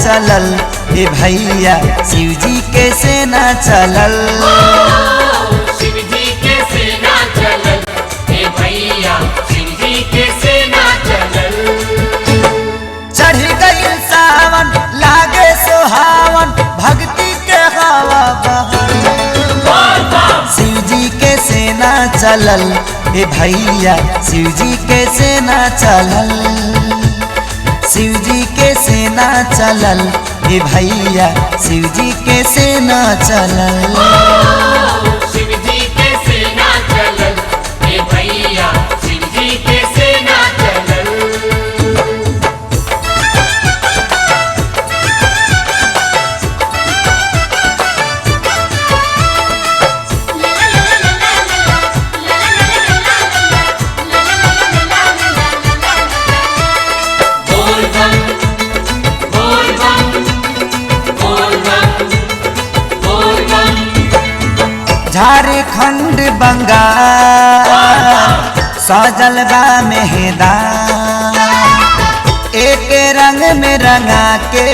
चलल ए भैया शिव जी के सेना चलल। शिव जी के सेना चलल ए भैया शिव जी के सेना चलल। चढ़ गई सावन लागे सुहावन भक्ति के हवा बहल। शिव जी के सेना चलल ए भैया शिव जी के सेना चलल। शिव जी के सेना चलल ए भैया शिव जी के सेना चलल। शिव जी के सेना चलल ए भैया शिव जी के सेना चलल। झारखंड बंगाल सजल बा मेहदान एक रंग में रंगा के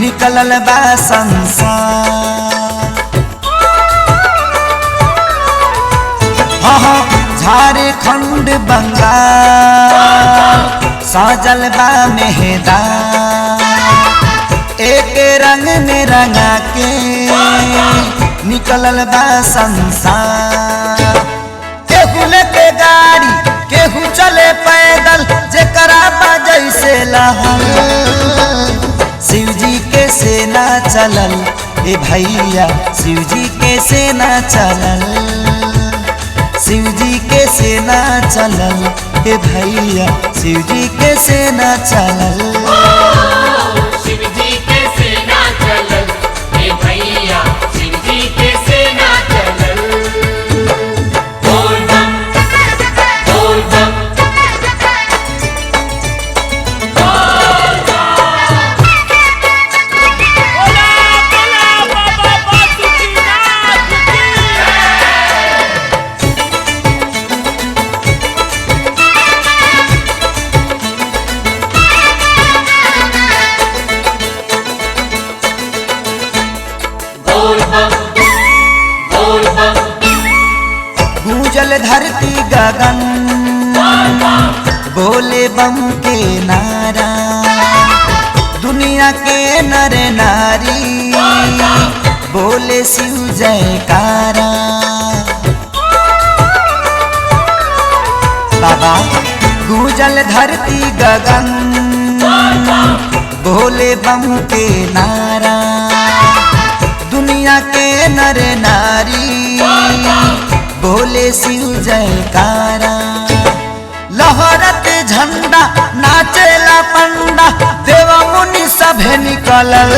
निकलल बा संसार। हाँ झारखंड बंगाल सजल बा मेहदान एक रंग में रंगा के निकलल बा संसार। केहू लेके गाड़ी केहू चले पैदल जेकरा बा जैसे लहल। शिव जी के सेना चलल ए भैया शिव जी के सेना चलल। शिव जी के सेना चलल ए भैया शिव जी के सेना चलल। शिव जी के सेना चलल ए भैया शिव जी के सेना चलल। बोल बम बोल बम बोल बम। बोला बोला बाबा बासुकीनाथ की। बोल बम बोल बम गूंजल धरती गगन बोले बम के नारा। दुनिया के नर नारी बोले शिव जयकारा। बाबा गूंजल धरती गगन बोले बम के नारा। दुनिया के नर नारी बोले शिव जयकारा। लहरत झंडा नाचेला पंडा देव मुनि सभे निकलल।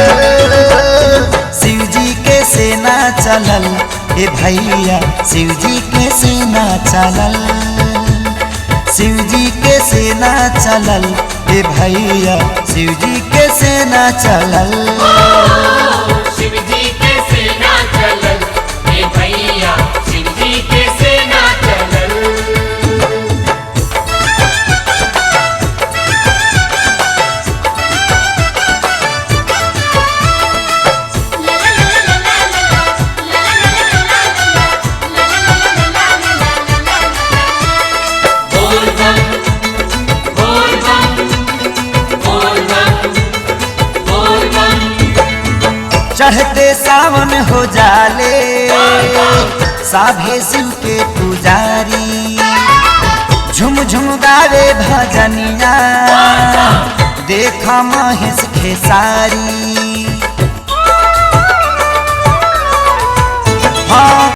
शिव जी के सेना चलल ए भैया शिव जी के सेना चलल। शिव जी के सेना चलल ए भैया शिव जी के सेना चलल। शिव जी के सेना चलल ए भैया शिव जी के सेना चलल। बोल बम बोल बम बोल बम बोल बम। चढ़ते सावन हो जाले साभे शिव के पुजारी। झुम झुम गावे भजनिया देखा महेश खेसारी।